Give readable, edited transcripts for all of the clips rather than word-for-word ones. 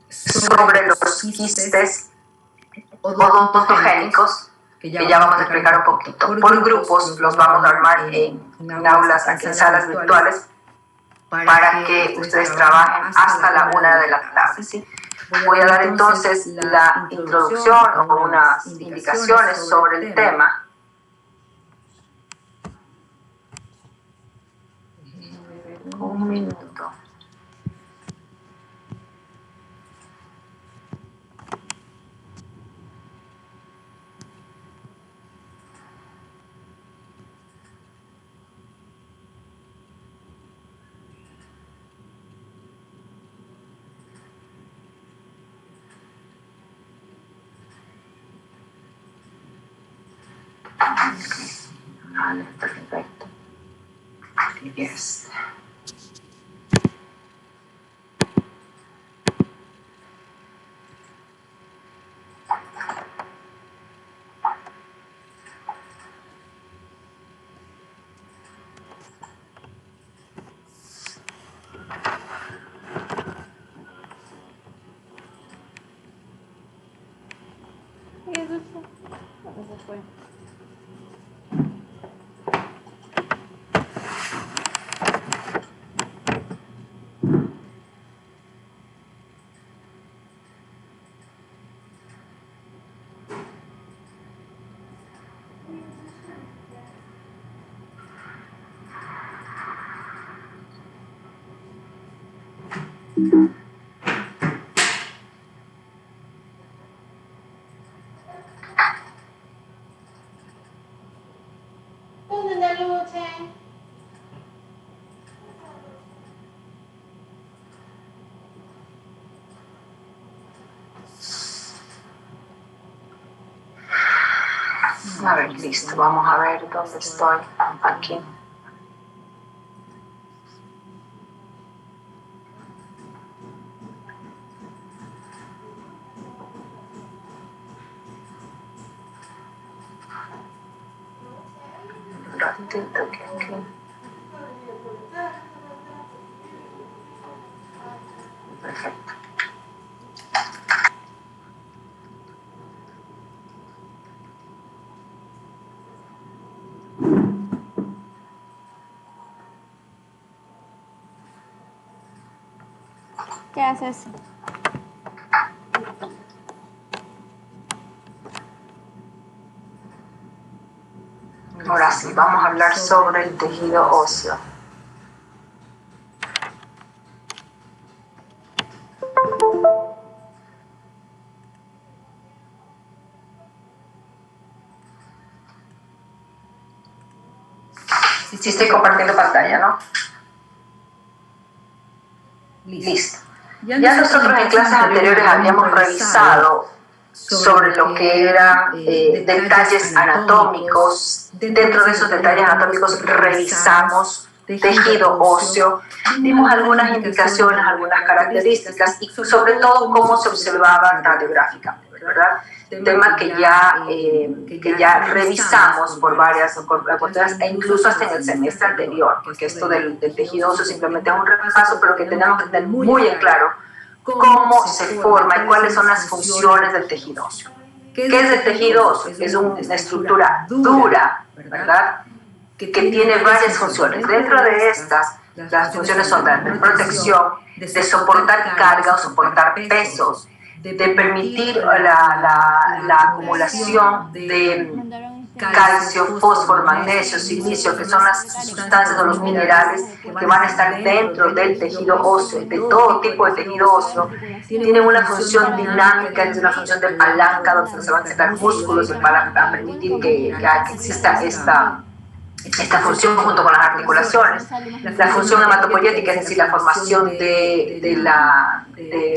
sobre los quistes odontogénicos, que ya vamos a explicar un poquito. Por grupos los vamos a armar en aulas, aquí en salas virtuales, para que ustedes trabajen hasta la 1 de la tarde, ¿sí? Voy a dar entonces la introducción o unas indicaciones sobre el tema. Un minuto. Vale, perfecto. Yes. A ver, listo, vamos a ver dónde estoy. Aquí. Un ratito aquí. Perfecto. ¿Qué haces? Ahora sí, vamos a hablar sobre el tejido óseo. Sí estoy compartiendo pantalla, ¿no? Listo. Ya nosotros en clases anteriores habíamos revisado sobre lo que eran detalles anatómicos. Dentro de esos detalles anatómicos revisamos tejido óseo, dimos algunas indicaciones, algunas características y sobre todo cómo se observaba radiográficamente, ¿verdad? Tema que ya revisamos por varias oportunidades e incluso hasta en el semestre anterior, porque esto del tejido óseo simplemente es un repaso, pero que tenemos que tener muy en claro cómo se forma y cuáles son las funciones del tejido óseo. ¿Qué es el tejido óseo? Es una estructura dura, ¿verdad?, que tiene varias funciones. Dentro de estas, las funciones son de protección, de soportar carga o soportar pesos, de permitir la acumulación de calcio, fósforo, magnesio, silicio, que son las sustancias o los minerales que van a estar dentro del tejido óseo, de todo tipo de tejido óseo. Tienen una función dinámica, es una función de palanca, donde se van a sacar músculos para permitir que exista esta función junto con las articulaciones. La función hematopoyética, es decir, la formación de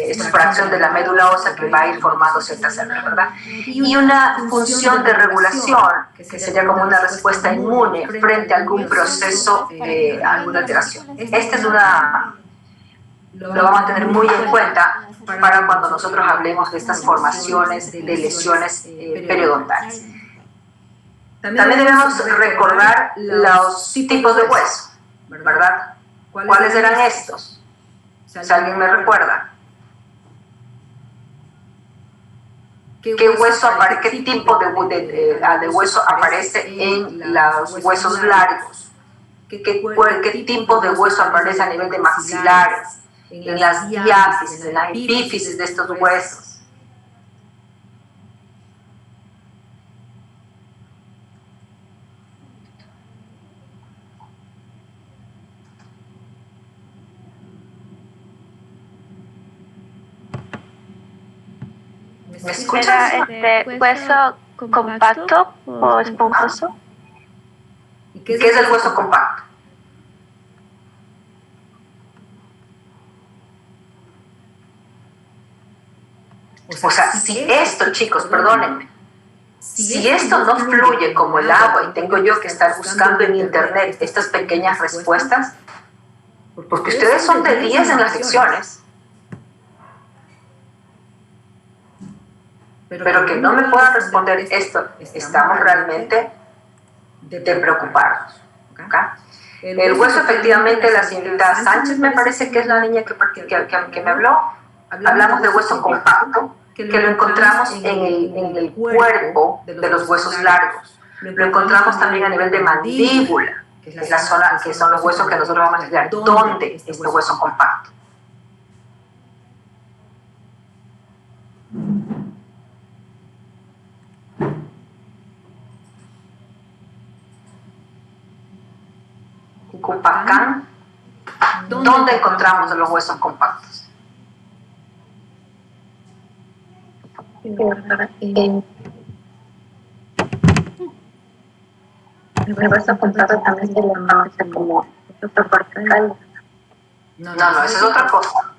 extracción de la médula ósea que va a ir formando ciertas células, ¿verdad? Y una función de regulación, que sería como una respuesta inmune frente a algún proceso, alguna alteración. Esta es lo vamos a tener muy en cuenta para cuando nosotros hablemos de estas formaciones de lesiones periodontales. También debemos recordar los tipos de hueso, ¿verdad? ¿Cuáles eran estos? Si alguien me recuerda. ¿Qué tipo de hueso aparece en los huesos largos? ¿Qué tipo de hueso aparece a nivel de maxilares, en las diáfisis, en las epífisis de estos huesos? ¿Me escuchas? ¿Hueso compacto o esponjoso? ¿Qué es el hueso compacto? O sea, si esto, chicos, perdónenme, si esto no fluye como el agua y tengo yo que estar buscando en internet estas pequeñas respuestas, porque ustedes son de 10 en las lecciones, pero que no me puedan responder esto, estamos realmente de preocuparnos. ¿Okay? El hueso, efectivamente, la señorita Sánchez me parece que es la niña que me habló. Hablamos de hueso compacto, que lo encontramos en el cuerpo de los huesos largos. Lo encontramos también a nivel de mandíbula, que es la zona, que son los huesos que nosotros vamos a estudiar. ¿Dónde este hueso compacto? Cupacán, ¿dónde encontramos los huesos compactos? El hueso compacto también se le conoce como hueso cortical. No, esa es otra cosa.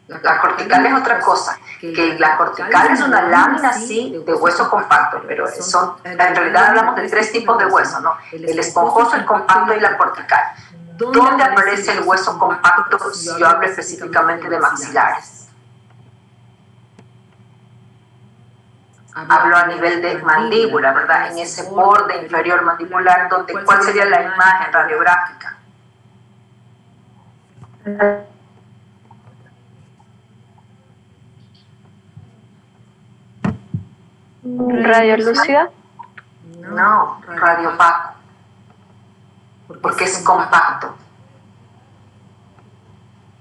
La cortical es otra cosa. Que la cortical es una lámina así de hueso compacto, pero en realidad hablamos de 3 tipos de hueso, ¿no? El esponjoso, el compacto y la cortical. ¿Dónde aparece el hueso compacto si yo hablo específicamente de maxilares? Hablo a nivel de mandíbula, ¿verdad? En ese borde inferior mandibular, ¿cuál sería la imagen radiográfica? ¿Radio lúcida? No, radio opaco, porque es compacto.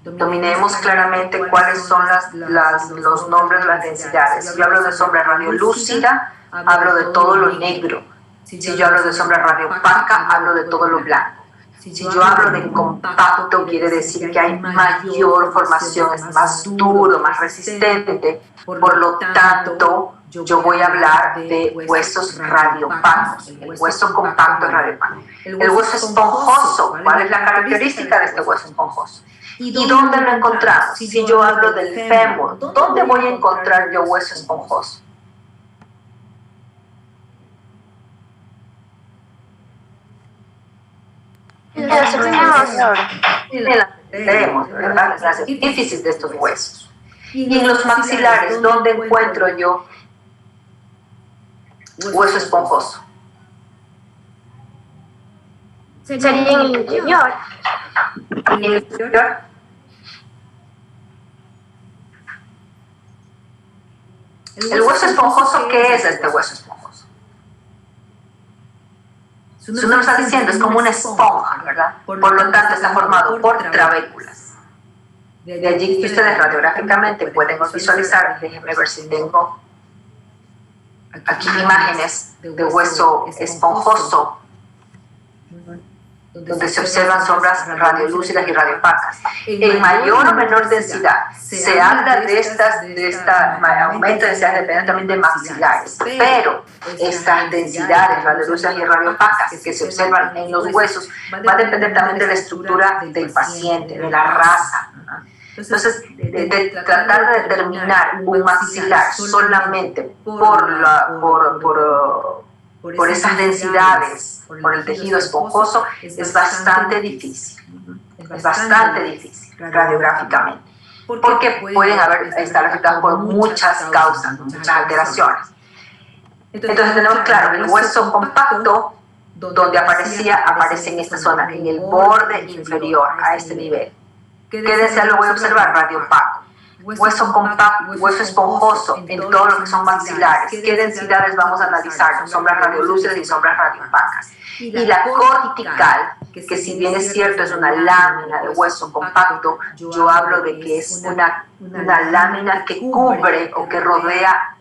Dominemos claramente cuáles son los nombres de las densidades. Si yo hablo de sombra radiolúcida, hablo de todo lo negro. Si yo hablo de sombra radiopaca, hablo de todo lo blanco. Si yo hablo de compacto, quiere decir que hay mayor formación, es más duro, más resistente. Por lo tanto, yo voy a hablar de huesos radiopacos. El hueso compacto es radiopaco. El hueso esponjoso, ¿cuál es la característica de este hueso esponjoso? ¿Y dónde lo encontramos? Si yo hablo del fémur, ¿dónde voy a encontrar yo hueso esponjoso? Tenemos, ¿verdad? Las epífisis de estos huesos. Y en los maxilares, ¿dónde encuentro yo hueso esponjoso? Sería en el interior. ¿En el exterior? ¿El hueso esponjoso qué es este hueso esponjoso? Su nombre está diciendo, es como una esponja, ¿verdad? Por lo tanto, está formado por trabéculas. De allí que ustedes radiográficamente pueden visualizar, déjenme ver si tengo aquí imágenes de hueso esponjoso, donde se observan sombras radiolúcidas y radiopacas. En mayor o menor densidad, se habla de aumento de densidad dependiendo también de maxilares, pero estas densidades radiolúcidas y radiopacas que se observan en los huesos va a depender también de la estructura del paciente, de la raza. Entonces, de tratar de determinar un maxilar solamente por esas densidades, por el tejido esponjoso, es bastante difícil. Es bastante difícil radiográficamente. Porque pueden estar afectados por muchas causas, muchas alteraciones. Entonces tenemos claro, el hueso compacto, donde aparece en esta zona, en el borde inferior, a este nivel. ¿Qué desea? Lo voy a observar, radio opaco. Hueso compacto, hueso esponjoso en todo lo que son maxilares. ¿Qué densidades vamos a analizar? Sombras radiolúcidas y sombras radioopacas. Y la cortical, que si bien es cierto es una lámina de hueso compacto, yo hablo de que es una lámina que cubre o que rodea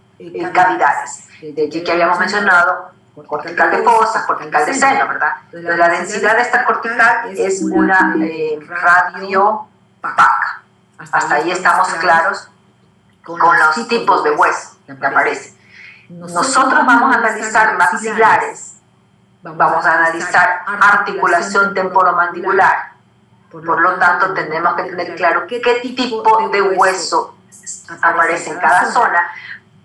cavidades. De allí que habíamos mencionado cortical de fosa, cortical de seno, ¿verdad? Entonces, la densidad de esta cortical es una radiopaca. Hasta ahí estamos claros con los tipos de hueso que aparecen. Nosotros vamos a analizar maxilares, vamos a analizar articulación temporomandibular. Por lo tanto, tenemos que tener claro qué tipo de hueso aparece en cada zona,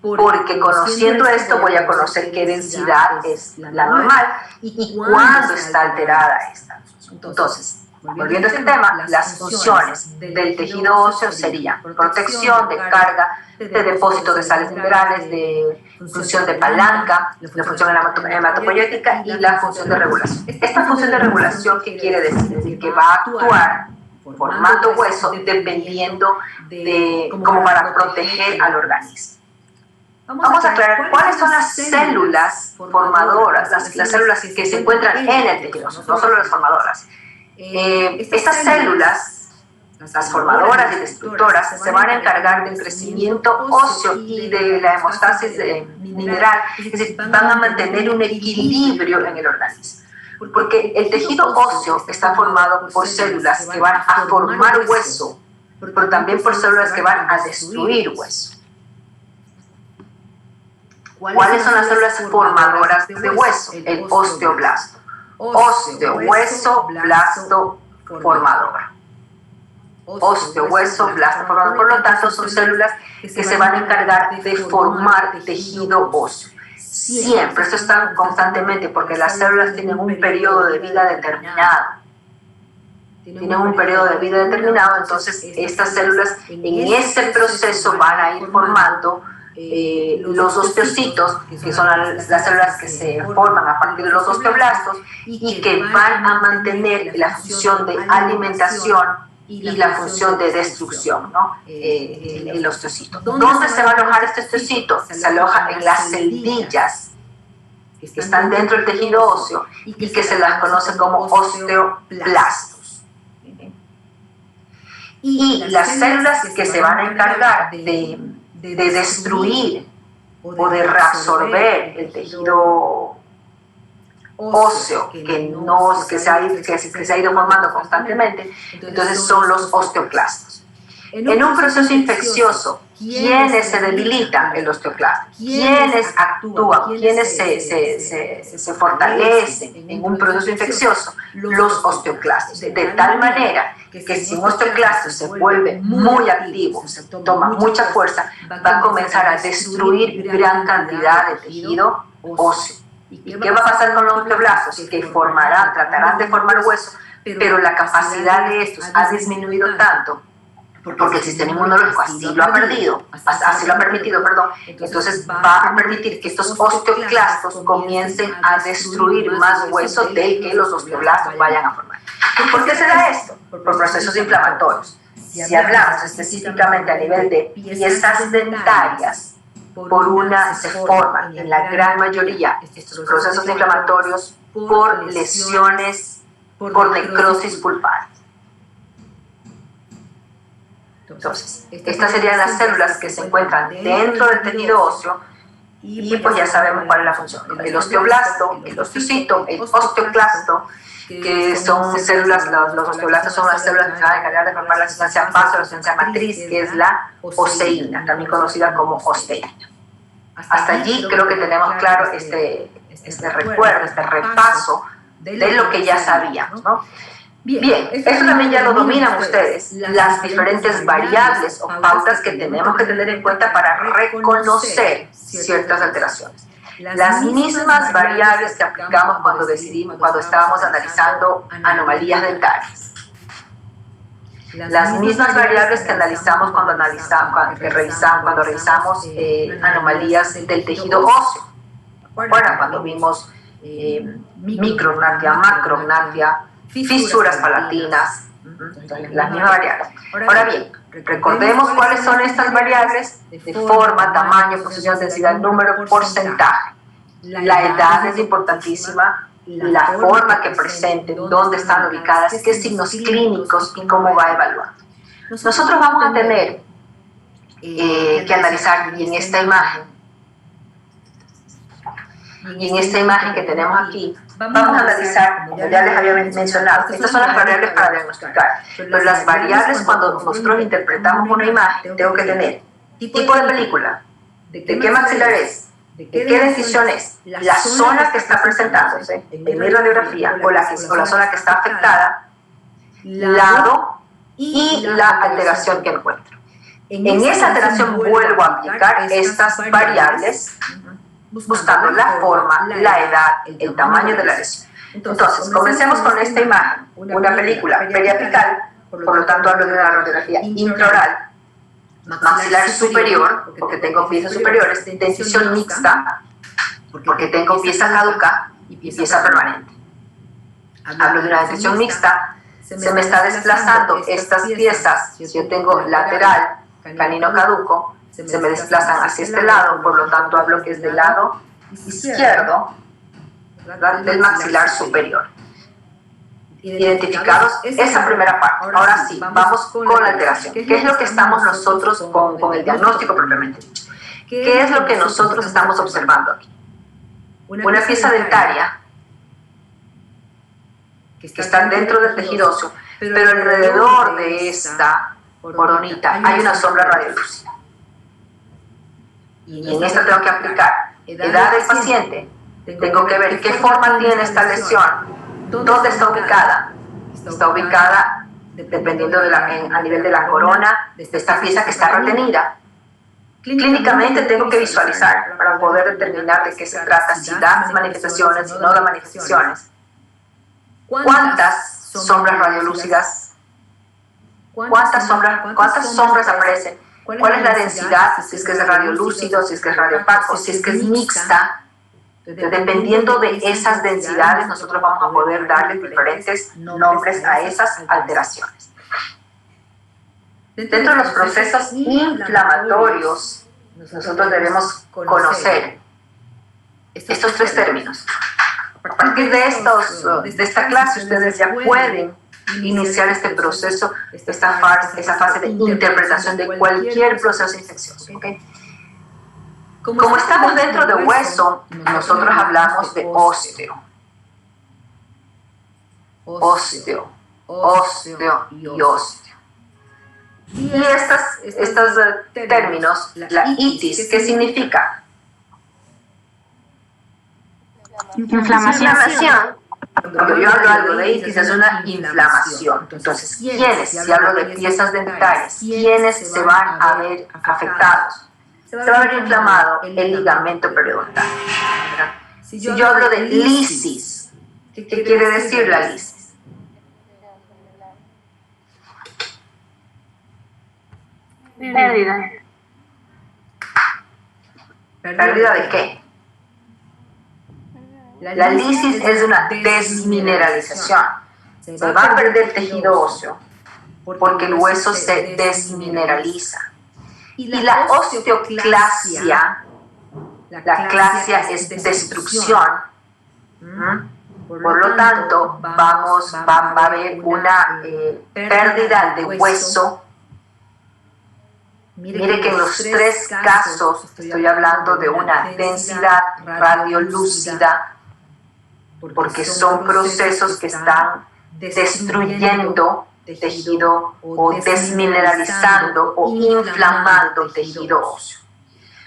porque conociendo esto voy a conocer qué densidad es la normal y cuándo está alterada esta. Entonces, volviendo a este tema, las funciones del tejido óseo serían protección, de carga, de depósito de sales minerales, de función de palanca, la función hematopoietica y la función de regulación. Esta función de regulación, ¿qué quiere decir? Es decir, que va a actuar formando hueso dependiendo de, como para proteger al organismo. Vamos a aclarar cuáles son las células formadoras, las células que se encuentran en el tejido óseo, no solo las formadoras. Estas células, las formadoras y destructoras, se van a encargar del crecimiento óseo y de la hemostasis mineral, es decir, van a mantener un equilibrio en el organismo. Porque el tejido óseo está formado por células que van a formar hueso, pero también por células que van a destruir hueso. ¿Cuáles son las células formadoras de hueso? El osteoblasto. Ósteo, hueso, blasto, formador. Ósteo, hueso, blasto, formador. Por lo tanto, son células que se van a encargar de formar tejido óseo. Siempre, esto está constantemente, porque las células tienen un periodo de vida determinado. Tienen un periodo de vida determinado, entonces estas células en ese proceso van a ir formando los osteocitos, que son las células que se forman a partir de los osteoblastos y que van a mantener la función de alimentación y la función de destrucción, ¿no? El osteocito. ¿Dónde se va a alojar este osteocito? Se aloja en las celdillas que están dentro del tejido óseo y que se las conoce como osteoblastos. Y las células que se van a encargar de destruir o de reabsorber el tejido óseo que se ha ido formando constantemente, entonces son los osteoclastos. En un proceso infeccioso, ¿quiénes se debilitan? El osteoclasto. ¿Quiénes actúan? ¿Quiénes se fortalecen en un proceso infeccioso? Los osteoclastos. De tal manera que si un osteoclasto se vuelve muy activo, se toma mucha fuerza, va a comenzar a destruir gran cantidad de tejido óseo. ¿Y qué va a pasar con los osteoblastos? Que tratarán de formar hueso, pero la capacidad de estos ha disminuido tanto porque el sistema inmunológico así lo ha permitido, entonces va a permitir que estos osteoclastos comiencen a destruir más hueso del que los osteoblastos vayan a formar. ¿Por qué se da esto? Por procesos inflamatorios. Si hablamos específicamente a nivel de piezas dentarias, se forman en la gran mayoría estos procesos inflamatorios por lesiones, por necrosis pulpar. Entonces, estas serían las células que se encuentran dentro del tejido óseo y pues ya sabemos cuál es la función. El osteoblasto, el osteocito, el osteoclasto, que son células, los osteoblastos son las células que se van a encargar de formar la sustancia base o la sustancia matriz, que es la oseína, también conocida como osteína. Hasta allí creo que tenemos claro este recuerdo, este repaso de lo que ya sabíamos, ¿no? Bien, esto también ya lo dominan ustedes, las diferentes variables o pautas que tenemos que tener en cuenta para reconocer ciertas alteraciones. Las mismas variables que aplicamos cuando estábamos analizando anomalías dentarias. Las mismas variables que analizamos cuando revisamos anomalías del tejido óseo. Bueno, cuando vimos micrognatia, macrognatia, fisuras palatinas, Entonces, las mismas variables. Ahora bien, recordemos cuáles son estas variables de forma, tamaño, posición, densidad, número, porcentaje. La edad es importantísima, la forma que presenten, dónde están ubicadas, qué signos clínicos y cómo va evaluando. Nosotros vamos a tener que analizar, y en esta imagen que tenemos aquí, vamos a analizar, como ya les había mencionado, estas son las variables para diagnosticar, pero las variables cuando nosotros interpretamos una imagen, tengo que tener tipo de película, de qué maxilar es, de qué decisión es, la zona que está presentándose en mi radiografía o la zona que está afectada, lado y la alteración que encuentro. En esa alteración vuelvo a aplicar estas variables buscando la forma, la edad, el tamaño de la lesión. Entonces, comencemos con esta imagen, una película periapical, por lo tanto hablo de una radiografía intraoral, maxilar superior, porque tengo piezas superiores, dentición mixta, porque tengo pieza caduca y pieza permanente. Hablo de una dentición mixta, se me está desplazando estas piezas, si yo tengo lateral, canino caduco, se me desplazan hacia este lado, por lo tanto hablo que es del lado izquierdo del maxilar superior. Identificados esa primera parte. Ahora sí, vamos con la alteración. ¿Qué es lo que estamos nosotros con el diagnóstico propiamente dicho? ¿Qué es lo que nosotros estamos observando aquí? Una pieza dentaria que está dentro del tejido óseo, pero alrededor de esta coronita hay una sombra radiolúcida. Y en esta tengo que aplicar edad del paciente, tengo que ver qué forma tiene esta lesión, dónde está ubicada. Está ubicada dependiendo a nivel de la corona, de esta pieza que está retenida. Clínicamente tengo que visualizar para poder determinar de qué se trata, si da manifestaciones, si no da manifestaciones. ¿Cuántas sombras radiolúcidas? ¿Cuántas sombras aparecen? ¿Cuál es la densidad? Si es que es radiolúcido, si es que es radiopaco, si es que es mixta. Dependiendo de esas densidades, nosotros vamos a poder darle diferentes nombres a esas alteraciones. Dentro de los procesos inflamatorios, nosotros debemos conocer estos tres términos. A partir de esta clase, ustedes ya pueden iniciar este proceso, esa fase de interpretación de cualquier proceso infeccioso. ¿Okay? Como estamos dentro de hueso, nosotros hablamos de ósteo. Ósteo, ósteo y ósteo. Y estos términos, la itis, ¿qué significa? Inflamación. Cuando yo hablo algo de itis es una inflamación. Entonces, ¿quiénes? Si hablo de piezas dentarias, ¿quiénes se van a ver afectados? Se va a ver inflamado el ligamento periodontal. Si yo hablo de lisis, ¿qué quiere decir la lisis? Pérdida. ¿Pérdida de qué? La lisis es una desmineralización. Se va a perder tejido óseo porque el hueso se desmineraliza. Y la osteoclasia, la clasia es destrucción. Por lo tanto, va a haber una pérdida de hueso. Mire que en los tres casos estoy hablando de una densidad radiolúcida, porque son procesos que están destruyendo tejido o desmineralizando o inflamando tejido óseo.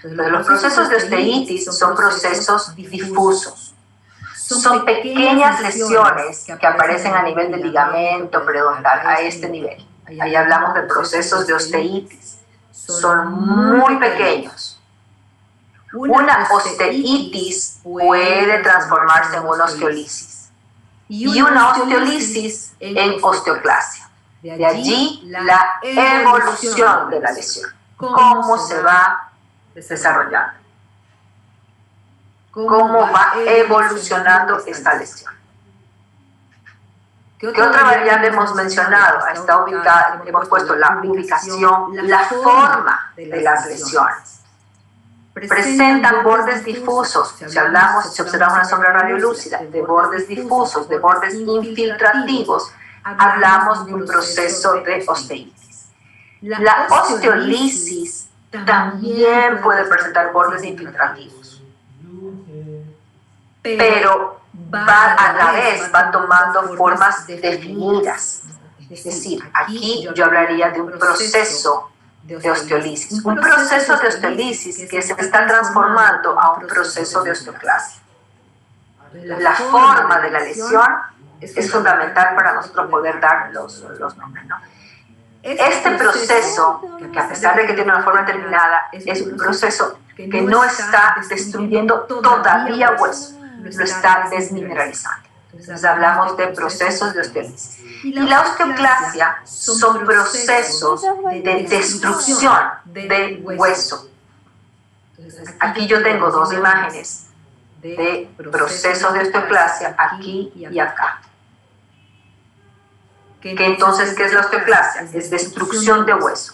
Entonces, los procesos de osteitis son procesos difusos. Son pequeñas lesiones que aparecen a nivel del ligamento periodontal, a este nivel. Ahí hablamos de procesos de osteitis. Son muy pequeños. Una osteitis puede transformarse en una osteolisis y una osteolisis en osteoclasia. De allí la evolución de la lesión, cómo se va desarrollando, cómo va evolucionando esta lesión. ¿Qué otra variable hemos mencionado? Está ubicada, hemos puesto la ubicación, la forma de las lesiones. Presentan bordes difusos. Si observamos una sombra radiolúcida, de bordes difusos, de bordes infiltrativos, hablamos de un proceso de osteitis. La osteolisis también puede presentar bordes infiltrativos, pero a la vez va tomando formas definidas. Es decir, aquí yo hablaría de un proceso de osteolisis. Un proceso de osteolisis que se está transformando a un proceso de osteoclasia. La forma de la lesión es fundamental para nosotros poder dar los nombres, ¿no? Este proceso, que a pesar de que tiene una forma determinada, es un proceso que no está destruyendo todavía hueso, lo está desmineralizando. Entonces hablamos de procesos de osteolisis. Y la osteoclasia son procesos de destrucción del hueso. Aquí yo tengo dos imágenes de procesos de osteoclasia, aquí y acá. Que entonces, ¿qué es la osteoclasia? Es destrucción de hueso.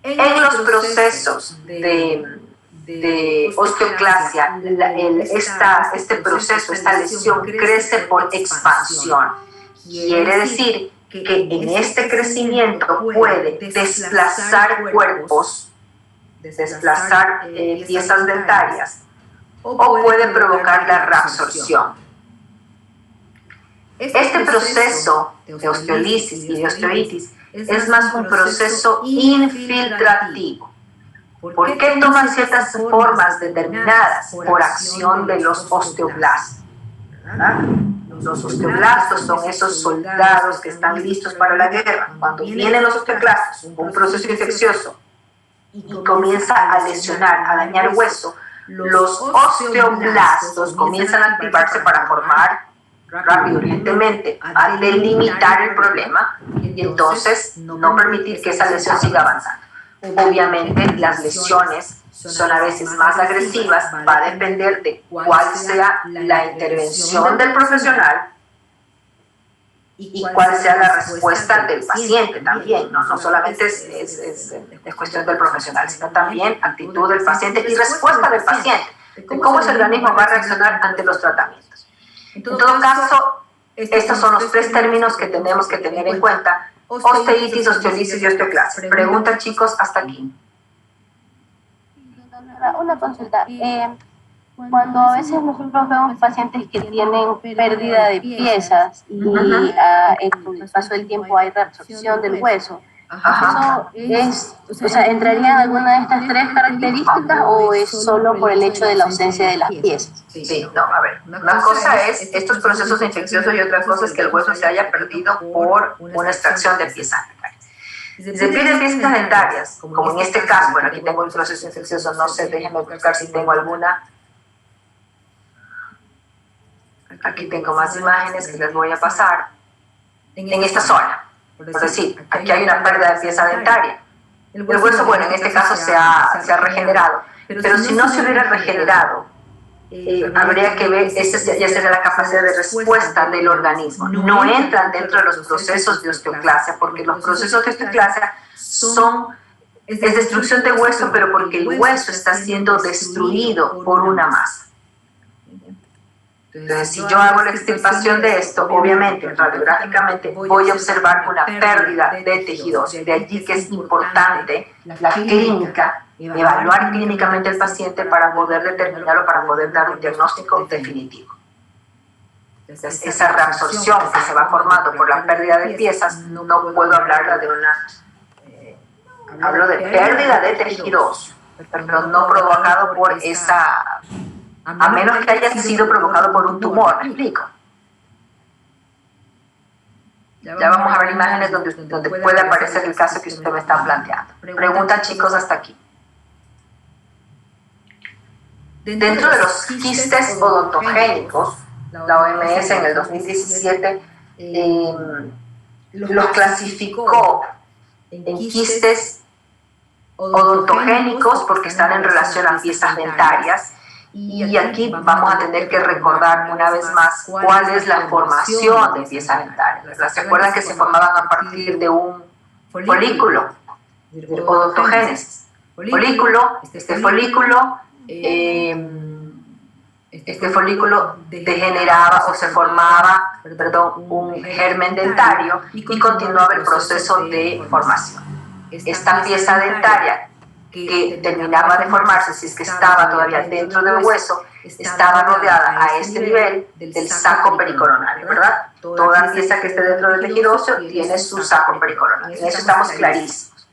En los procesos de osteoclasia, este proceso, esta lesión crece por expansión. Quiere decir que en este crecimiento puede desplazar cuerpos, desplazar piezas dentarias, o puede provocar la reabsorción. Este proceso de osteolisis y de osteoitis es más un proceso infiltrativo. ¿Por qué toman ciertas formas determinadas? Por acción de los osteoblastos. Los osteoblastos son esos soldados que están listos para la guerra. Cuando vienen los osteoblastos, un proceso infeccioso, y comienza a lesionar, a dañar hueso, los osteoblastos comienzan a activarse para formar rápido, urgentemente, a delimitar el problema y entonces no permitir que esa lesión siga avanzando. Obviamente las lesiones son a veces más agresivas, va a depender de cuál sea la intervención del profesional y cuál sea la respuesta del paciente también. No solamente es cuestión del profesional, sino también actitud del paciente y respuesta del paciente, de cómo ese organismo va a reaccionar ante los tratamientos. En todo caso, estos son los tres términos que tenemos que tener en cuenta: osteitis, osteolisis y osteoclasia. Pregunta, chicos, hasta aquí. Una consulta. Cuando a veces nosotros vemos pacientes que tienen pérdida de piezas y con el paso del tiempo hay reabsorción del hueso, ¿eso entraría en alguna de estas tres características o es solo por el hecho de la ausencia de las piezas? Sí, no, a ver, una cosa es estos procesos infecciosos y otra cosa es que el hueso se haya perdido por una extracción de piezas dentarias. Si se pierden piezas dentarias, como en este caso, bueno, aquí tengo un proceso infeccioso, no sé, déjenme buscar si tengo alguna. Aquí tengo más imágenes que les voy a pasar en esta zona. Es decir, aquí hay una pérdida de pieza dentaria. El hueso, bueno, en este caso se ha regenerado, pero si no se hubiera regenerado, habría que ver, esa ya sería la capacidad de respuesta del organismo. No entran dentro de los procesos de osteoclasia, porque los procesos de osteoclasia es destrucción de hueso, pero porque el hueso está siendo destruido por una masa. Entonces, si yo hago la extirpación de esto, obviamente, radiográficamente, voy a observar una pérdida de tejidos. De allí que es importante la clínica, evaluar clínicamente al paciente para poder determinar o para poder dar un diagnóstico definitivo. Entonces, esa reabsorción que se va formando por la pérdida de piezas, no puedo hablarla de una... hablo de pérdida de tejidos, pero no provocado por esa... a menos que haya sido provocado por un tumor, ¿me explico? Ya vamos a ver imágenes donde puede aparecer el caso que usted me está planteando. Pregunta, chicos, hasta aquí. Dentro de los quistes odontogénicos, la OMS en el 2017 los clasificó en quistes odontogénicos porque están en relación a piezas dentarias, Y aquí vamos a tener que recordar una vez más cuál es la formación de pieza dentaria. ¿Se acuerdan que se formaban a partir de un folículo, odontogénesis? Este folículo degeneraba o se formaba, un germen dentario y continuaba el proceso de formación. Esta pieza dentaria que terminaba de formarse, si es que estaba todavía dentro del hueso, estaba rodeada a este nivel del saco pericoronario, ¿verdad? Toda pieza que esté dentro del tejido óseo tiene su saco pericoronario. En eso estamos clarísimos.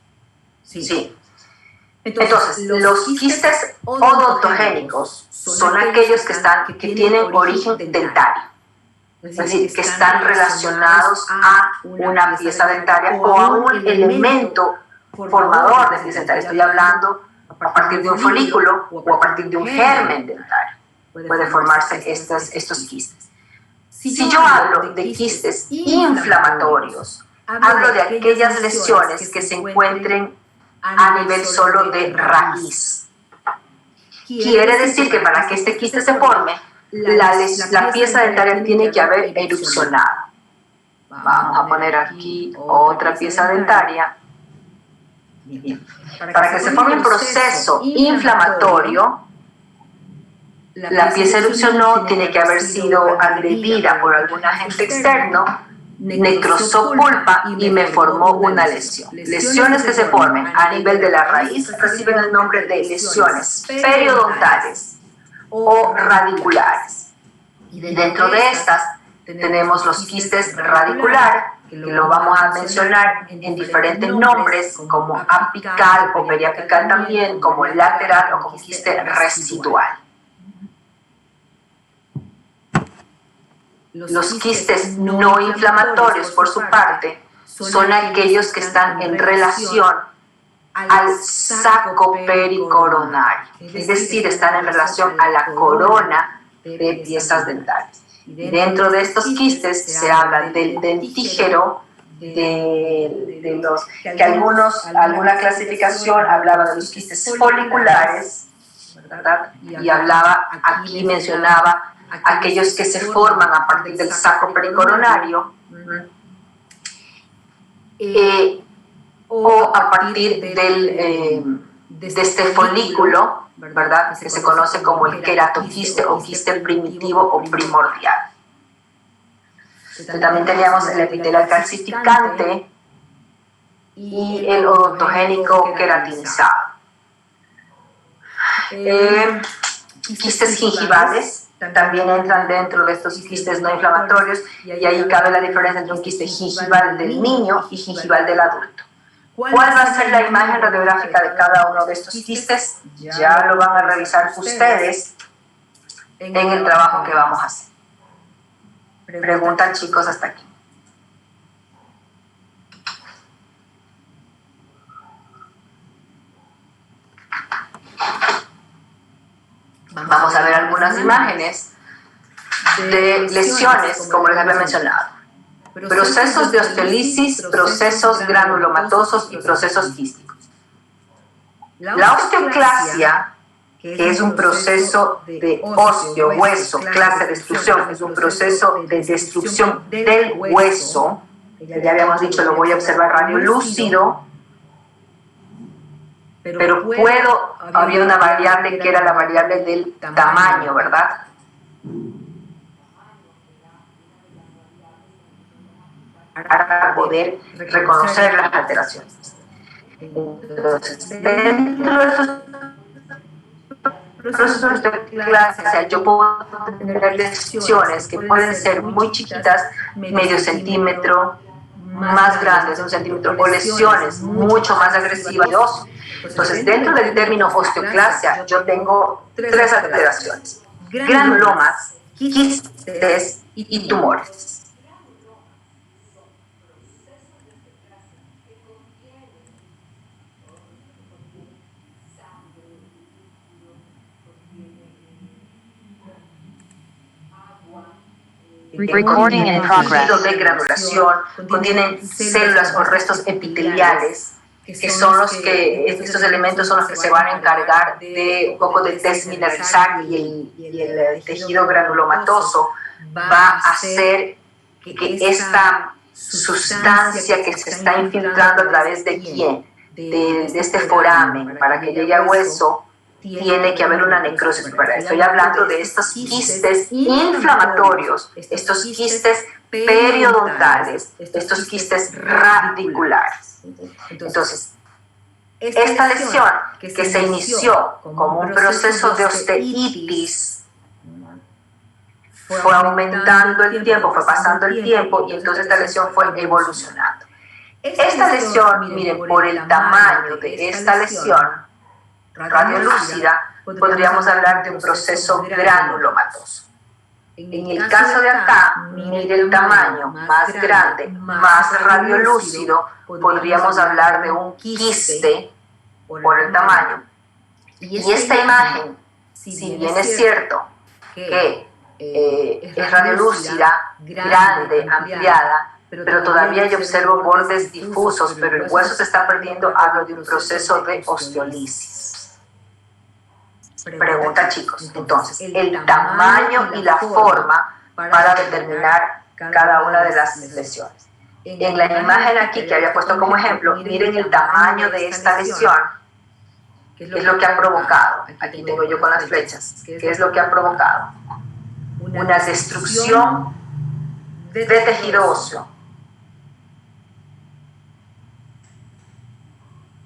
Sí. Entonces, los quistes odontogénicos son aquellos que tienen origen dentario, es decir, que están relacionados a una pieza dentaria o a un elemento formador de pieza dentaria. Estoy hablando a partir de un folículo o a partir de un germen dentario. Puede formarse estos quistes. Si yo hablo de quistes inflamatorios, hablo de aquellas lesiones que se encuentren a nivel solo de raíz. Quiere decir que para que este quiste se forme, la pieza dentaria tiene que haber erupcionado. Vamos a poner aquí otra pieza dentaria. Bien. Para que se forme un proceso inflamatorio, la pieza erupcionó, tiene que haber sido agredida por algún agente externo, necrosó pulpa y me formó una lesión. Lesiones que se formen a nivel de la raíz reciben el nombre de lesiones periodontales o radiculares. Y dentro de estas tenemos los quistes radiculares, que lo vamos a mencionar en diferentes nombres, como apical o periapical también, como lateral o como quiste residual. Los quistes no inflamatorios, por su parte, son aquellos que están en relación al saco pericoronario, es decir, están en relación a la corona de piezas dentales. Y dentro de estos quistes se habla del dentígero, de los que alguna clasificación hablaba de los quistes foliculares, ¿verdad? Y aquí mencionaba aquellos que se forman a partir del saco pericoronario, o a partir de este folículo, ¿verdad? Que se conoce como el queratoquiste o quiste primitivo o primordial. Entonces, también teníamos el epitelial calcificante y el odontogénico queratinizado. Quistes gingivales también entran dentro de estos quistes no inflamatorios, y ahí cabe la diferencia entre un quiste gingival del niño y gingival del adulto. ¿Cuál va a ser la imagen radiográfica de cada uno de estos quistes? Ya lo van a revisar ustedes en el trabajo que vamos a hacer. Preguntan, chicos, hasta aquí. Vamos a ver algunas imágenes de lesiones, como les había mencionado. Procesos de osteolisis, procesos granulomatosos y procesos quísticos. La osteoclasia, que es un proceso de osteo, hueso, clase de destrucción, es un proceso de destrucción del hueso, que ya habíamos dicho, lo voy a observar radiolúcido, pero había una variable que era la variable del tamaño, ¿verdad? Para poder reconocer las alteraciones. Entonces, dentro de esos procesos de clase, yo puedo tener lesiones que pueden ser muy chiquitas, medio centímetro, más grandes, 1 centímetro, o lesiones mucho más agresivas. Entonces, dentro del término osteoclasia, yo tengo 3 alteraciones: granulomas, quistes y tumores. Recording in progress. De granulación, contienen células o restos epiteliales que son estos elementos son los que se van a encargar de un poco de desmineralizar y el tejido granulomatoso va a hacer que esta sustancia que se está infiltrando a través de quién, de este foramen, para que llegue a hueso, tiene que haber una necrosis para eso. Estoy hablando de estos quistes inflamatorios, estos quistes periodontales, estos quistes radiculares. Entonces, esta lesión que se inició como un proceso de osteitis fue aumentando el tiempo, fue pasando el tiempo y entonces esta lesión fue evolucionando. Esta lesión, miren, por el tamaño de esta lesión radiolúcida, podríamos hablar de un proceso granulomatoso. En el caso de acá, mire el tamaño más grande, más radiolúcido, podríamos hablar de un quiste por el tamaño. Y esta imagen, si bien es cierto que es radiolúcida, grande, ampliada, pero todavía yo observo bordes difusos, pero el hueso se está perdiendo, hablo de un proceso de osteolisis. Pregunta, chicos, entonces, el tamaño y la forma para determinar cada una de las lesiones. En la imagen aquí que había puesto como ejemplo, miren el tamaño de esta lesión, qué es lo que ha provocado. Aquí tengo yo con las flechas, qué es lo que ha provocado. Una destrucción de tejido óseo.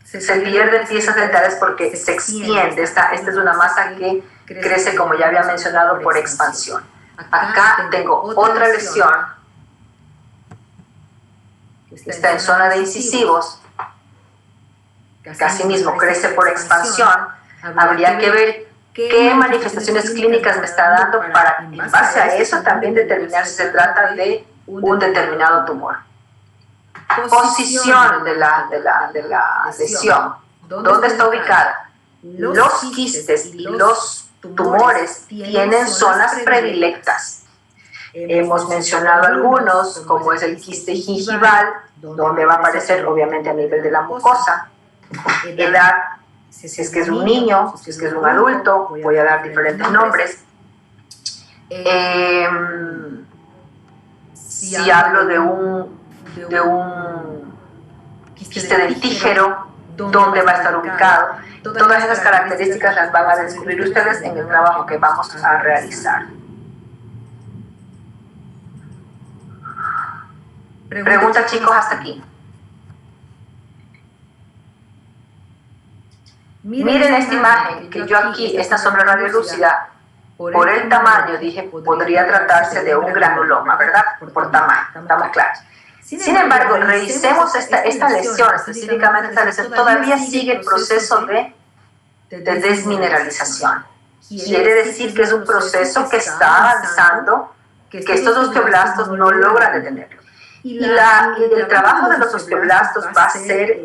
Se pierden piezas dentales porque se extiende. Esta es una masa que crece, como ya había mencionado, por expansión. Acá tengo otra lesión. Está en zona de incisivos. Casi mismo crece por expansión. Habría que ver qué manifestaciones clínicas me está dando para, en base a eso, también determinar si se trata de un determinado tumor. Posición de la lesión. ¿Dónde está ubicada? Los quistes y los tumores tienen zonas predilectas. Hemos mencionado algunos, como es el quiste gingival, donde va a aparecer obviamente a nivel de la mucosa. Edad, si es que es un niño, si es que es un adulto, voy a dar diferentes nombres. Si hablo de un quiste dentígero, ¿dónde va a estar ubicado? Todas esas características las van a descubrir ustedes en el trabajo que vamos a realizar. Pregunta, chicos, hasta aquí. Miren esta imagen, que yo aquí, esta sombra radiolúcida, por el tamaño, dije, podría tratarse de un granuloma, ¿verdad? Por tamaño, estamos claros. Sin embargo, revisemos esta lesión, específicamente esta lesión, todavía sigue el proceso de desmineralización. Quiere decir que es un proceso que está avanzando, que estos osteoblastos no logran detenerlo. Y el trabajo de los osteoblastos va a ser,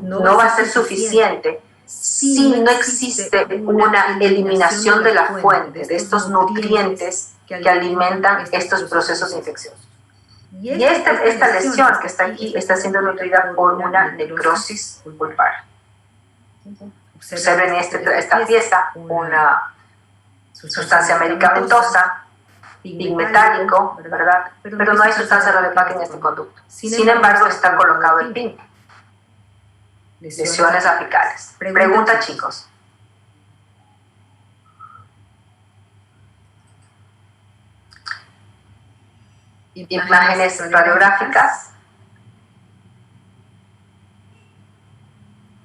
no va a ser suficiente si no existe una eliminación de la fuente, de estos nutrientes que alimentan estos procesos infecciosos. Y esta lesión que está aquí está siendo nutrida por una necrosis pulpar. Observen esta pieza, una sustancia medicamentosa, PIN metálico, ¿verdad? Pero no hay sustancia radiopaque en este conducto. Sin embargo, está colocado el PIN. Lesiones apicales. Pregunta, chicos. Imágenes radiográficas.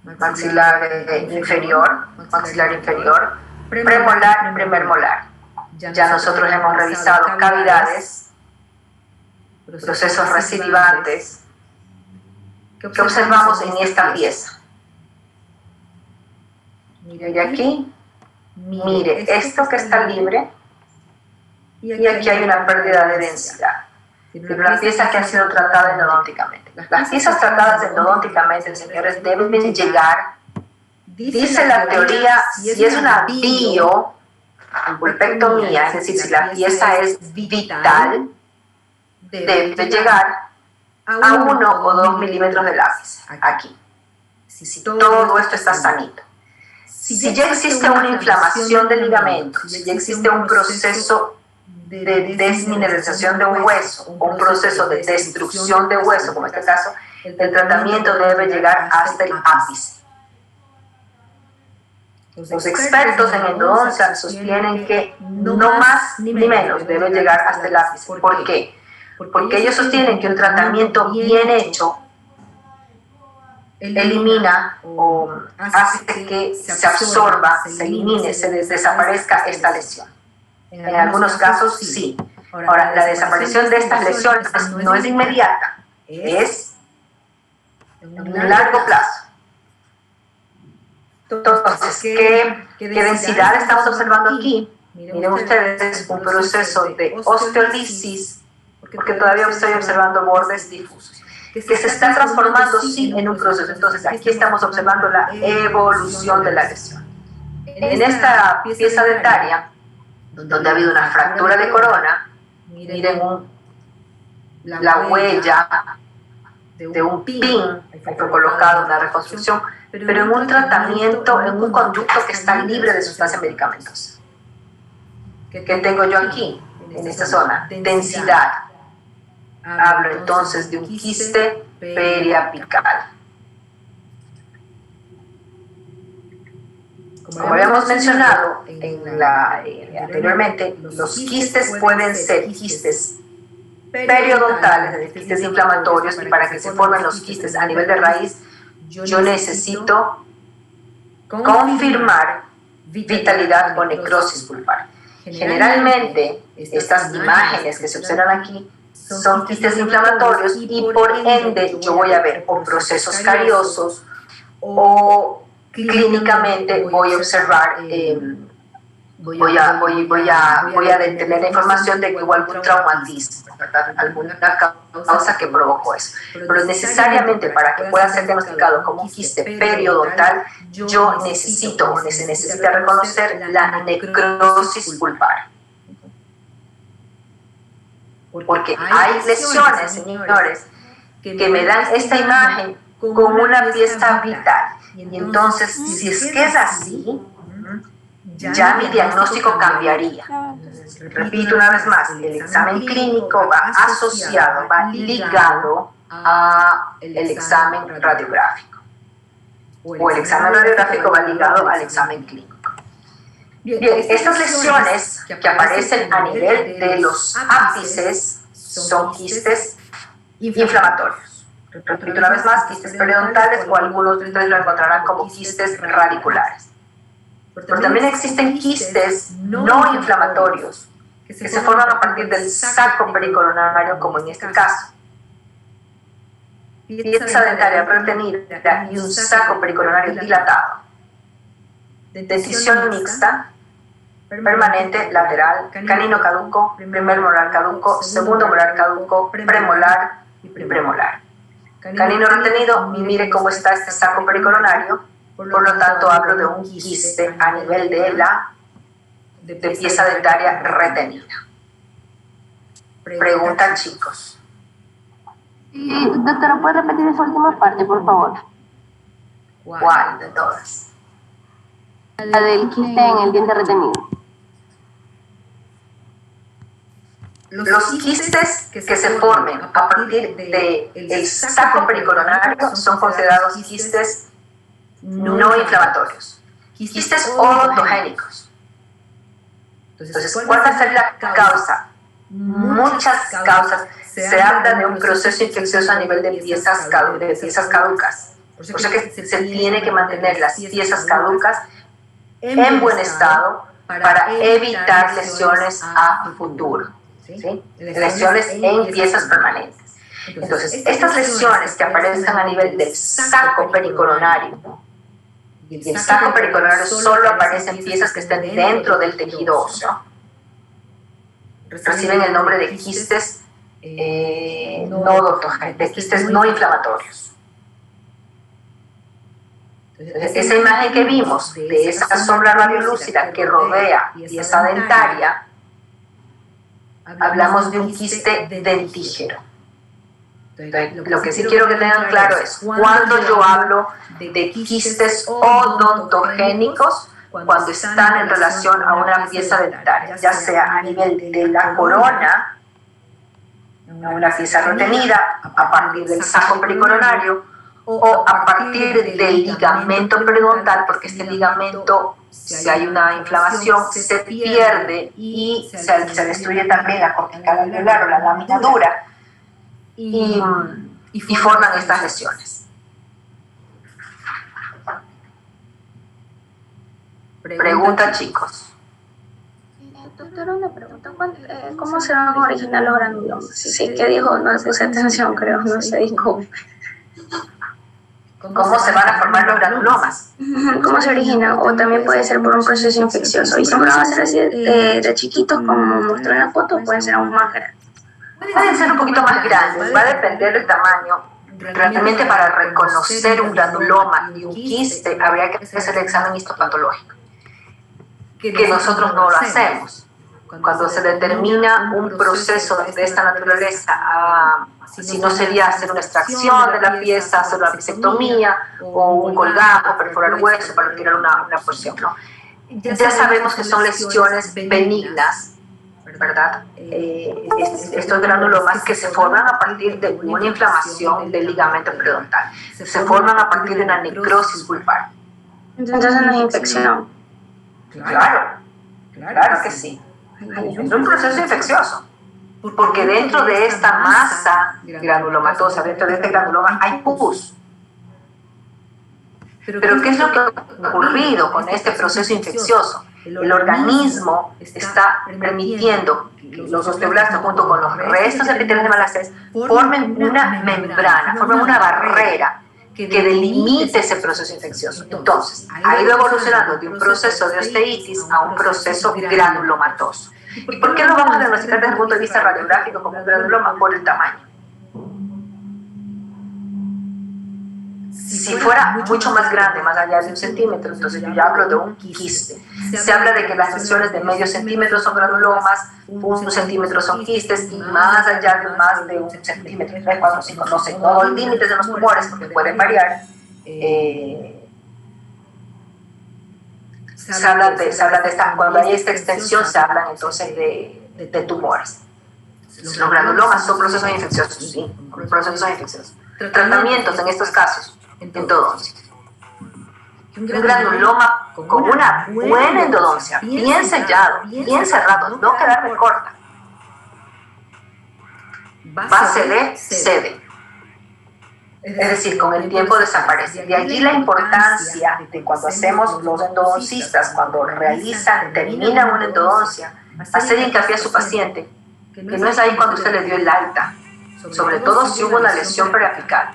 Maxilar inferior, premolar, primer molar. Ya nosotros hemos revisado cavidades, procesos recidivantes. ¿Qué observamos en esta pieza? Mire aquí, mire esto que está libre y aquí hay una pérdida de densidad. De una pieza que ha sido tratada endodónticamente. Las piezas tratadas endodónticamente, señores, deben llegar, dice la teoría, si es una biopulpectomía, es decir, si la pieza es vital, debe llegar a 1 o 2 milímetros del ápice, aquí. si todo esto está sanito. Si ya existe una inflamación del ligamento, si ya existe un proceso de desmineralización de un hueso, un proceso de destrucción de hueso, como en este caso, el tratamiento debe llegar hasta el ápice. Los expertos en endodoncia sostienen que no más ni menos debe llegar hasta el ápice. ¿Por qué? Porque ellos sostienen que un tratamiento bien hecho elimina o hace que se absorba, se elimine, se desaparezca esta lesión. En algunos casos sí. Ahora, la desaparición de estas lesiones no es inmediata, es en un largo plazo. Entonces, ¿qué densidad estamos observando aquí? Miren ustedes, un proceso de osteolisis, porque todavía estoy observando bordes difusos, que se está transformando sí en un proceso. Entonces, aquí estamos observando la evolución de la lesión. En esta pieza dentaria, donde ha habido una fractura de corona, miren la huella de un pin, fue colocado una reconstrucción, pero en un tratamiento, en un conducto que está libre de sustancias medicamentosa. ¿Qué tengo yo aquí, en esta zona? Densidad. Hablo entonces de un quiste periapical. Como habíamos mencionado anteriormente, los quistes pueden ser quistes periodontales, es decir, quistes inflamatorios, y para que se formen los quistes a nivel de raíz, yo necesito confirmar vitalidad o necrosis pulpar. Generalmente, estas imágenes que se observan aquí son quistes inflamatorios y por ende yo voy a ver o procesos cariosos o clínicamente voy a observar, voy a detener la información de que hubo algún traumatismo, ¿verdad? Alguna causa que provocó eso. Pero necesariamente para que pueda ser diagnosticado como un quiste periodontal, yo necesito o se necesita reconocer la necrosis pulpar. Porque hay lesiones, señores, que me dan esta imagen como una pieza vital. Y entonces, si es que es así, ya mi diagnóstico cambiaría. Repito una vez más, el examen clínico va asociado, va ligado al examen radiográfico. O el examen radiográfico va ligado al examen clínico. Bien, estas lesiones que aparecen a nivel de los ápices son quistes inflamatorios. Repito una vez más, quistes periodontales, o algunos de ustedes lo encontrarán como quistes radiculares. Pero también existen quistes no inflamatorios que se forman a partir del saco pericoronario, como en este caso. Pieza dentaria retenida y un saco pericoronario dilatado. Dentición mixta, permanente, lateral, canino caduco, primer molar caduco, segundo molar caduco, premolar y premolar. Canino retenido, mire cómo está este saco pericoronario, por lo tanto hablo de un quiste a nivel de pieza dentaria retenida. Preguntan, chicos. Doctora, ¿puede repetir esa última parte, por favor? ¿Cuál de todas? La del quiste en el diente retenido. Los quistes que se formen a partir del saco pericoronario son considerados quistes no inflamatorios, quistes odontogénicos. Entonces, ¿cuál va a ser la causa? Muchas causas. Se habla de un proceso infeccioso a nivel de piezas caducas. Por eso que se tiene que mantener las piezas caducas en buen estado para evitar lesiones a futuro. ¿Sí? Lesiones en piezas permanentes. Entonces, estas lesiones que aparezcan a nivel del saco pericoronario, y el saco pericoronario solo aparece en piezas que estén dentro del tejido óseo, reciben el nombre de quistes de quistes no inflamatorios. Entonces, esa imagen que vimos de esa sombra radiolúcida que rodea pieza dentaria, hablamos de un quiste dentígero. Entonces, lo que sí quiero que tengan claro es, cuando yo hablo de quistes odontogénicos, cuando están en relación a una pieza dentaria, ya sea a nivel de la corona, una pieza retenida a partir del saco pericoronario, o a partir del ligamento periodontal, porque este ligamento, si hay una inflamación, se pierde y se destruye también la cortical alveolar o la lámina dura y forman estas lesiones. Pregunta, chicos. Doctora, una pregunta. ¿Cómo se van a originar los granulomas? Sí, que dijo, no puse atención, creo, no sé, disculpe. ¿Cómo se van a formar los granulomas? ¿Cómo se originan? O también puede ser por un proceso infeccioso. ¿Y siempre van a ser así de chiquitos como mostró en la foto o pueden ser aún más grandes? Pueden ser un poquito más grandes, va a depender del tamaño. Realmente para reconocer un granuloma y un quiste habría que hacer el examen histopatológico, que nosotros no lo hacemos. Cuando se determina un proceso de esta naturaleza, si no sería hacer una extracción de la pieza, hacer una bisectomía o un colgado, perforar hueso para retirar una porción, ¿no? Ya sabemos que son lesiones benignas, ¿verdad? Estos granulomas que se forman a partir de una inflamación del ligamento periodontal, se forman a partir de una necrosis pulpar. Entonces no es infección. Claro que sí. Es un proceso infeccioso, porque dentro de esta masa granulomatosa, dentro de este granuloma, hay pus. Pero ¿qué es lo que ha ocurrido con este proceso infeccioso? El organismo está permitiendo que los osteoblastos junto con los restos epiteliales de Malassez formen una membrana, formen una barrera que delimite ese proceso infeccioso. Entonces, ha ido evolucionando de un proceso de osteitis a un proceso granulomatoso. ¿Y por qué lo vamos a diagnosticar desde el punto de vista radiográfico como un granuloma? Por el tamaño. Si fuera mucho más grande, más allá de 1 centímetro, entonces yo ya hablo de un quiste. Se habla de que las lesiones de medio centímetro son granulomas, 1 centímetro son quistes, y más allá de más de 1 centímetro, 3, 4, 5, no sé, no doy límites de los tumores porque pueden variar. Se habla de esta, cuando hay esta extensión se hablan entonces de tumores. Los granulomas son procesos infecciosos, sí, procesos infecciosos. Tratamientos en estos casos, endodoncia. Un granuloma con una buena endodoncia, bien sellado, bien cerrado, no quedarme corta. Base de cede. Es decir, con el tiempo desaparece. De allí la importancia de cuando hacemos los endodoncistas, cuando terminan una endodoncia, hacer hincapié a su paciente, que no es ahí cuando usted le dio el alta, sobre todo si hubo una lesión periapical.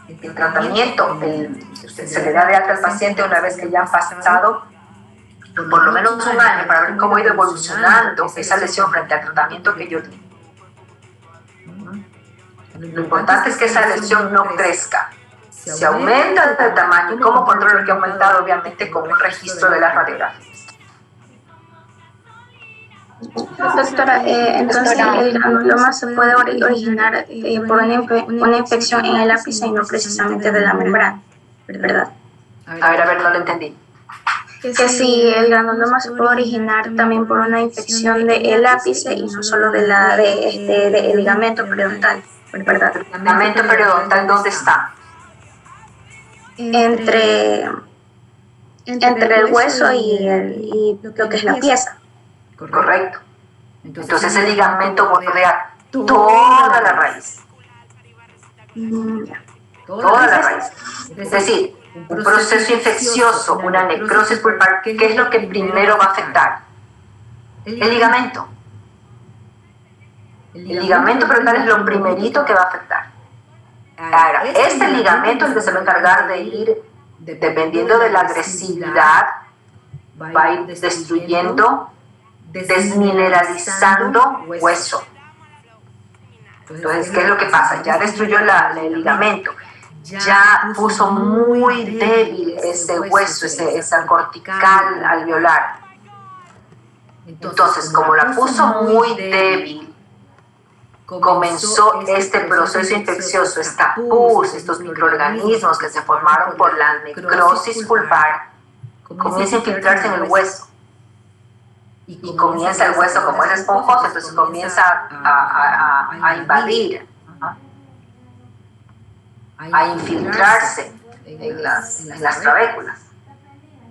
El tratamiento se le da de alta al paciente una vez que ya han pasado por lo menos 1 año para ver cómo ha ido evolucionando esa lesión frente al tratamiento que yo di. Lo importante es que esa lesión no crezca. Si aumenta el tamaño, ¿y cómo controlo que ha aumentado? Obviamente con un registro de las radiografías. Doctora, entonces el granuloma se puede originar por una infección en el ápice y no precisamente de la membrana, ¿verdad? A ver, no lo entendí. Que si el granuloma se puede originar también por una infección del ápice y no solo del ligamento periodontal, ¿verdad? ¿El ligamento periodontal dónde está? Entre el hueso y lo que es la pieza. Correcto. Entonces el ligamento bordea toda la raíz. Toda la raíz. Es decir, un proceso infeccioso, una necrosis pulpar, ¿qué es lo que primero va a afectar? El ligamento. El ligamento periodontal es lo primerito que va a afectar. Ahora, este ligamento es el que se va a encargar de ir, dependiendo de la agresividad, va a ir destruyendo, desmineralizando hueso. Entonces, ¿qué es lo que pasa? Ya destruyó el ligamento, ya puso muy débil ese hueso, esa cortical alveolar. Entonces, como la puso muy débil, comenzó este proceso infeccioso, esta pus, estos microorganismos que se formaron por la necrosis pulpar, comienza a infiltrarse en el hueso. Y comienza el hueso, como es esponjoso, entonces comienza a invadir, a infiltrarse en las trabéculas.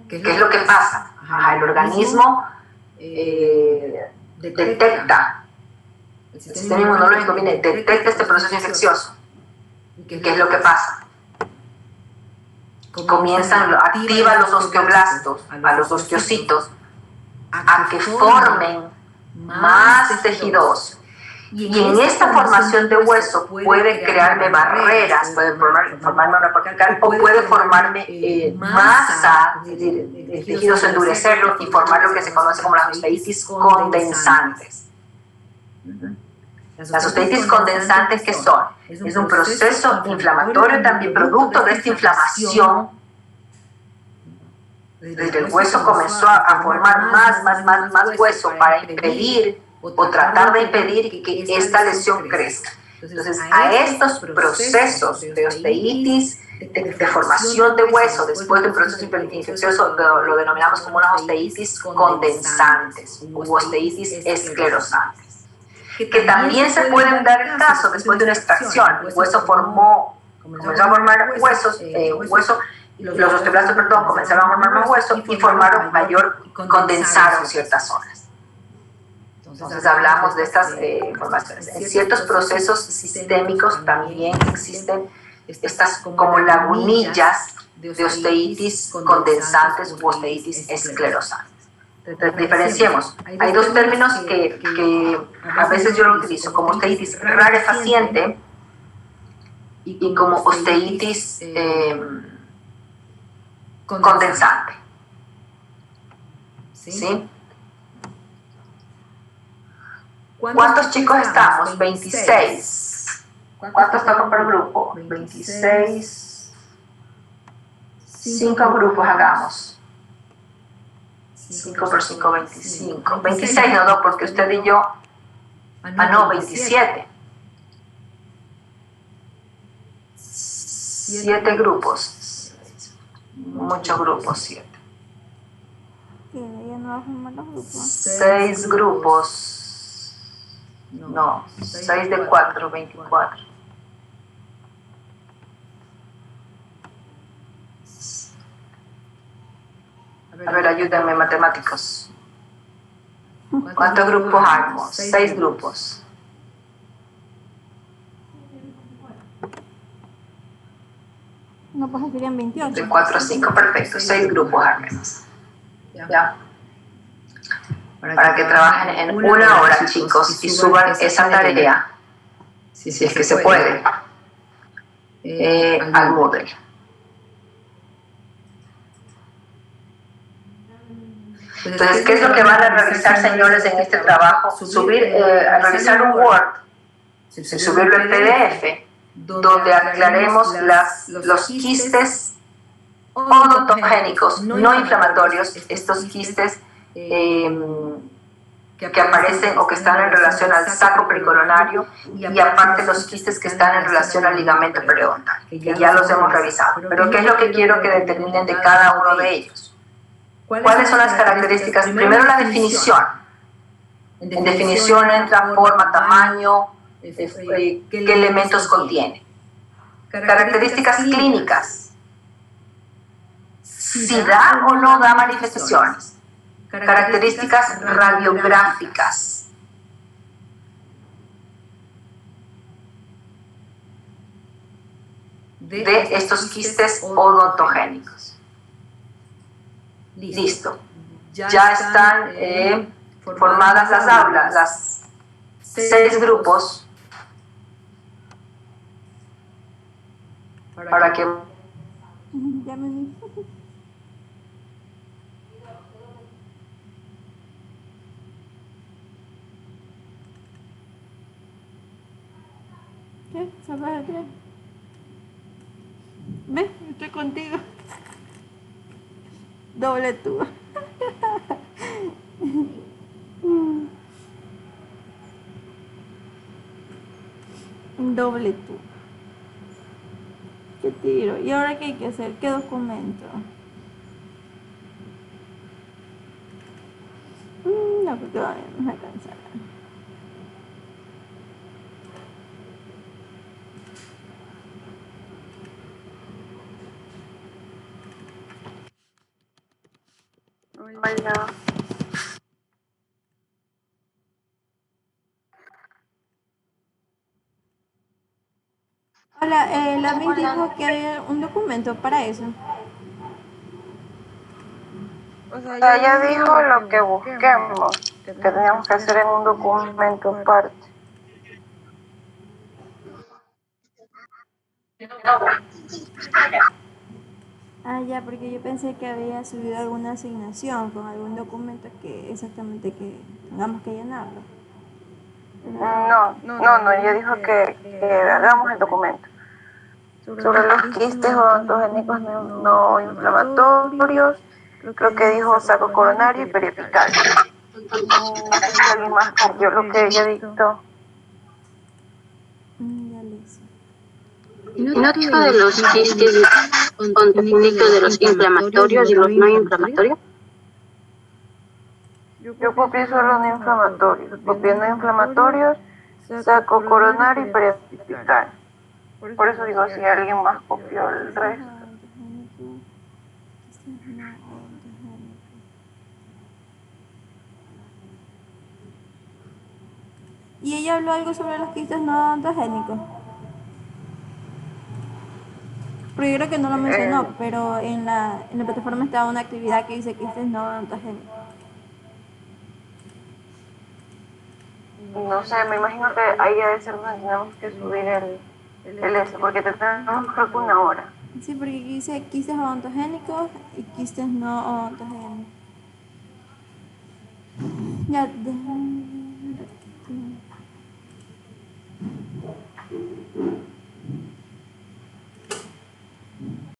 ¿Qué es lo que pasa? El organismo detecta, el sistema inmunológico detecta este proceso infeccioso. ¿Qué es lo que pasa? Activa los osteoblastos, a los osteocitos, a que formen más tejidos. Y en esta formación de hueso puede crearme barreras, puede formarme una cortical o puede formarme masa, es decir, tejidos endurecerlos y formar lo que se conoce como las osteitis condensantes. Las osteitis condensantes, ¿qué son? Es un proceso inflamatorio también, producto de esta inflamación. Desde el hueso comenzó a formar más hueso para impedir o tratar de impedir que esta lesión crezca. Entonces, a estos procesos de osteitis, de formación de hueso después de un proceso infeccioso, lo denominamos como unas osteitis condensantes u osteitis esclerosantes, que también se pueden dar el caso después de una extracción. El hueso comenzó a formar hueso, los osteoblastos, comenzaron a formar más hueso y condensaron ciertas zonas. Entonces hablamos de estas formaciones. En ciertos procesos sistémicos también existen estas como lagunillas de osteitis condensantes u osteitis esclerosantes. Entonces, diferenciemos. Hay dos términos que a veces yo lo utilizo, como osteitis rarefaciente y como osteitis condensante. ¿Sí? ¿Cuántos chicos estamos? 26. ¿Cuántos tocan por grupo? 26. 5 grupos hagamos. 5 por 5, 25. 26 no, porque usted y yo. 27. 7 grupos. Muchos grupos, 7. 6 grupos. No, 6 de 4, 24. A ver, ayúdenme, matemáticos. ¿Cuántos grupos armo? 6 grupos. No, pues serían 28. De 4 a 5, perfecto. 6 grupos armemos. ¿Ya? Para que trabajen en una hora, chicos, y suban esa tarea, si es que se puede, al Moodle. Entonces, ¿qué es lo que van a realizar, señores, en este trabajo? Realizar un Word, subirlo en PDF, donde aclaremos los quistes odontogénicos no inflamatorios, estos quistes que aparecen o que están en relación al sacro pericoronario y aparte los quistes que están en relación al ligamento periodontal, que ya los hemos revisado. Pero ¿qué es lo que quiero que determinen de cada uno de ellos? ¿Cuáles son las características? Primero la definición. En definición entra forma, tamaño, qué elementos contiene. Características clínicas. Si da o no da manifestaciones. Características radiográficas. De estos quistes odontogénicos. Listo. Ya están formadas las aulas, las 6 grupos, para que... Ya me vi. ¿Qué? ¿Sabes qué? ¿Ves? Estoy contigo. Doble tú. Doble tú. ¿Qué tiro? ¿Y ahora qué hay que hacer? ¿Qué documento? No, porque todavía no me alcanzará. Hola. Hola, la Miss dijo que había un documento para eso. O sea, ella dijo lo que busquemos, que teníamos que hacer en un documento aparte. Ah, ya, porque yo pensé que había subido alguna asignación con algún documento que exactamente que tengamos que llenarlo. No, ella dijo que hagamos el documento sobre los quistes odontogénicos no inflamatorios, creo que dijo saco coronario y periepical. No sé si alguien más cambió lo que ella dictó. Ya le hice. Y no dijo de los quistes odontogénicos de los inflamatorios y los no inflamatorios. Yo copié solo no inflamatorios, copié no inflamatorios, saco coronario y periepical. Por eso digo, si alguien más copió el resto. Y ella habló algo sobre los quistes no odontogénicos. Pero yo creo que no lo mencionó, pero en la plataforma estaba una actividad que dice quistes no odontogénicos. No sé, me imagino que ahí debe ser donde tenemos que subir el S, porque tenemos creo que una hora. Sí, porque aquí dice quistes odontogénicos y quistes no odontogénicos. Ya,